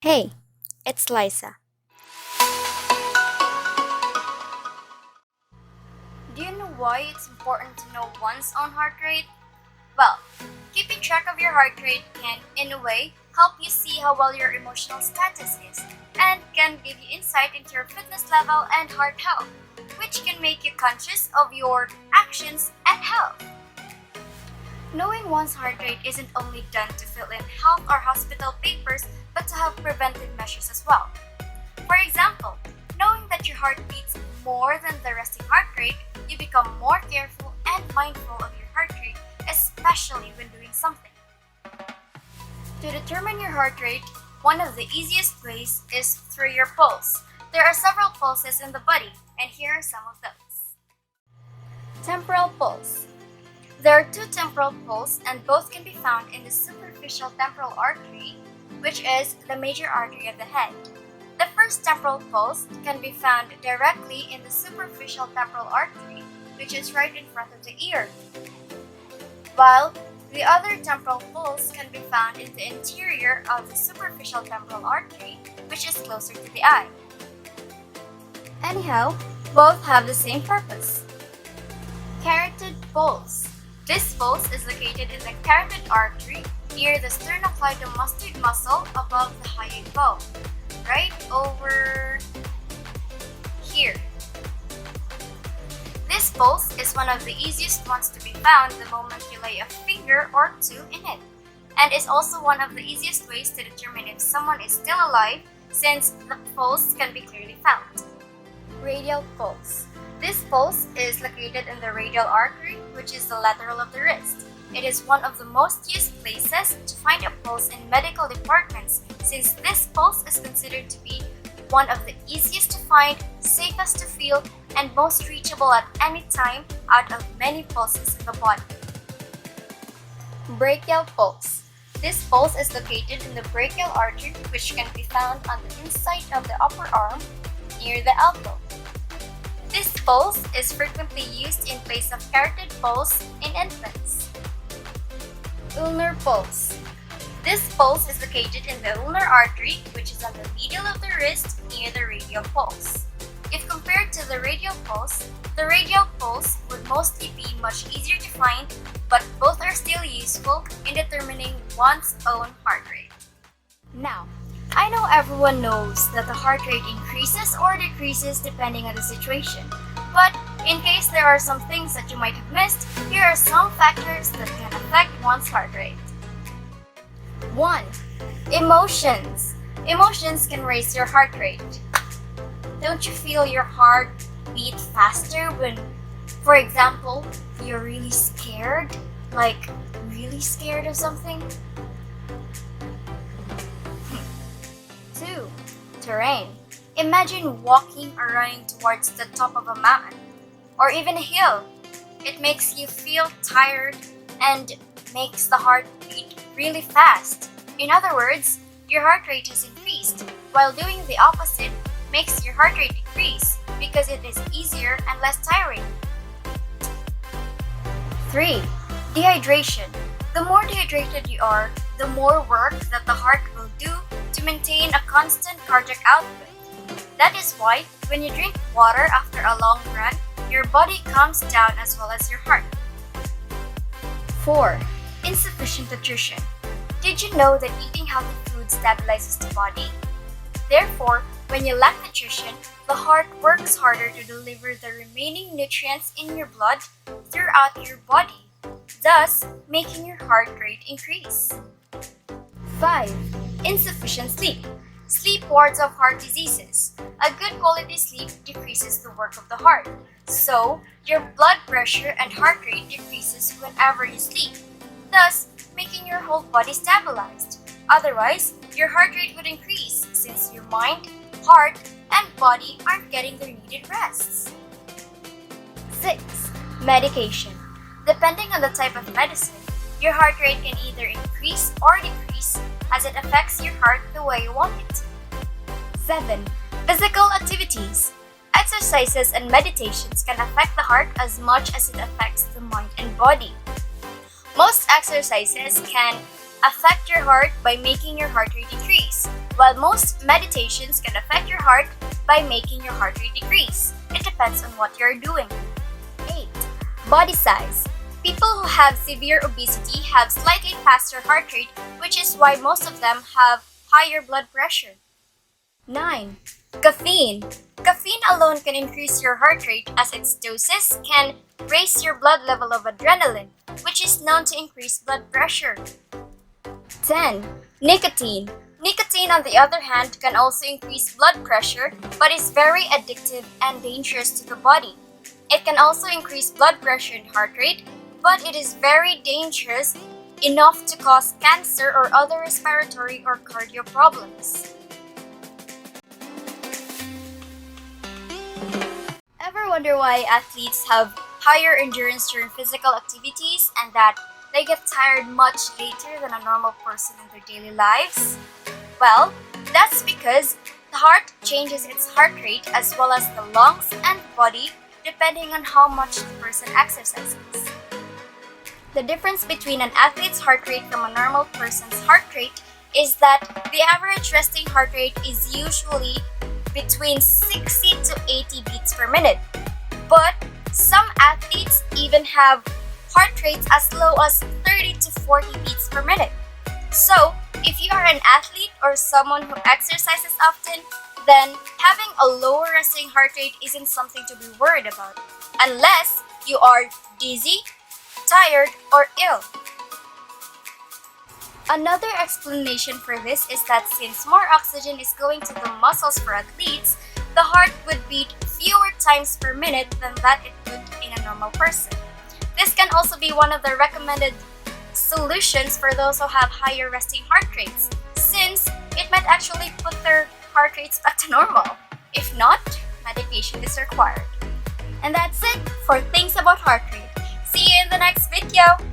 Hey, it's Liza. Do you know why it's important to know one's own heart rate? Well, keeping track of your heart rate can, in a way, help you see how well your emotional status is and can give you insight into your fitness level and heart health, which can make you conscious of your actions and health. Knowing one's heart rate isn't only done to fill in health or hospital papers, but to have preventive measures as well. For example, knowing that your heart beats more than the resting heart rate, you become more careful and mindful of your heart rate, especially when doing something. To determine your heart rate, one of the easiest ways is through your pulse. There are several pulses in the body, and here are some of those. Temporal pulse. There are two temporal pulses, and both can be found in the superficial temporal artery, which is the major artery of the head. The first temporal pulse can be found directly in the superficial temporal artery, which is right in front of the ear, while the other temporal pulse can be found in the interior of the superficial temporal artery, which is closer to the eye. Anyhow, both have the same purpose. Carotid pulse. This pulse is located in the carotid artery near the sternocleidomastoid muscle above the hyoid bone, right over here. This pulse is one of the easiest ones to be found the moment you lay a finger or two in it, and is also one of the easiest ways to determine if someone is still alive since the pulse can be clearly felt. Radial pulse. This pulse is located in the radial artery, which is the lateral of the wrist. It is one of the most used places to find a pulse in medical departments since this pulse is considered to be one of the easiest to find, safest to feel, and most reachable at any time out of many pulses in the body. Brachial pulse. This pulse is located in the brachial artery, which can be found on the inside of the upper arm near the elbow. This pulse is frequently used in place of carotid pulse in infants. Ulnar pulse. This pulse is located in the ulnar artery, which is on the medial of the wrist near the radial pulse. If compared to the radial pulse would mostly be much easier to find, but both are still useful in determining one's own heart rate. Now, I know everyone knows that the heart rate increases or decreases depending on the situation, but in case there are some things that you might have missed, here are some factors that can affect one's heart rate. 1. Emotions. Emotions can raise your heart rate. Don't you feel your heart beat faster when, for example, you're really scared? Like, really scared of something? 2. Terrain. Imagine walking or running towards the top of a mountain or even a hill. It makes you feel tired and makes the heart beat really fast. In other words, your heart rate has increased, while doing the opposite makes your heart rate decrease because it is easier and less tiring. 3. Dehydration. The more dehydrated you are, the more work that the heart will do to maintain a constant cardiac output. That is why when you drink water after a long run, your body calms down as well as your heart. 4. Insufficient nutrition. Did you know that eating healthy food stabilizes the body? Therefore, when you lack nutrition, the heart works harder to deliver the remaining nutrients in your blood throughout your body, thus making your heart rate increase. 5. Insufficient sleep. Sleep wards off heart diseases. A good quality sleep decreases the work of the heart, so your blood pressure and heart rate decreases whenever you sleep, thus making your whole body stabilized. Otherwise, your heart rate would increase since your mind, heart, and body aren't getting their needed rests. 6. Medication. Depending on the type of medicine, your heart rate can either increase or decrease as it affects your heart the way you want it. 7. Physical activities. Exercises and meditations can affect the heart as much as it affects the mind and body. Most exercises can affect your heart by making your heart rate decrease, While most meditations can affect your heart by making your heart rate decrease, it depends on what you're doing. 8. Body size. People who have severe obesity have slightly faster heart rate, which is why most of them have higher blood pressure. 9. Caffeine. Caffeine alone can increase your heart rate as its doses can raise your blood level of adrenaline, which is known to increase blood pressure. 10. Nicotine. Nicotine, on the other hand, can also increase blood pressure but is very addictive and dangerous to the body. It can also increase blood pressure and heart rate, but it is very dangerous enough to cause cancer or other respiratory or cardio problems. Ever wonder why athletes have higher endurance during physical activities and that they get tired much later than a normal person in their daily lives? Well, that's because the heart changes its heart rate as well as the lungs and body depending on how much the person exercises. The difference between an athlete's heart rate from a normal person's heart rate is that the average resting heart rate is usually between 60 to 80 beats per minute. But some athletes even have heart rates as low as 30 to 40 beats per minute. So, if you are an athlete or someone who exercises often, then having a lower resting heart rate isn't something to be worried about, unless you are dizzy, tired, or ill. Another explanation for this is that since more oxygen is going to the muscles for athletes, the heart would beat fewer times per minute than that it would in a normal person. This can also be one of the recommended solutions for those who have higher resting heart rates, since it might actually put their heart rates back to normal. If not, medication is required. And that's it for Things About Heart Rate. See you in the next video!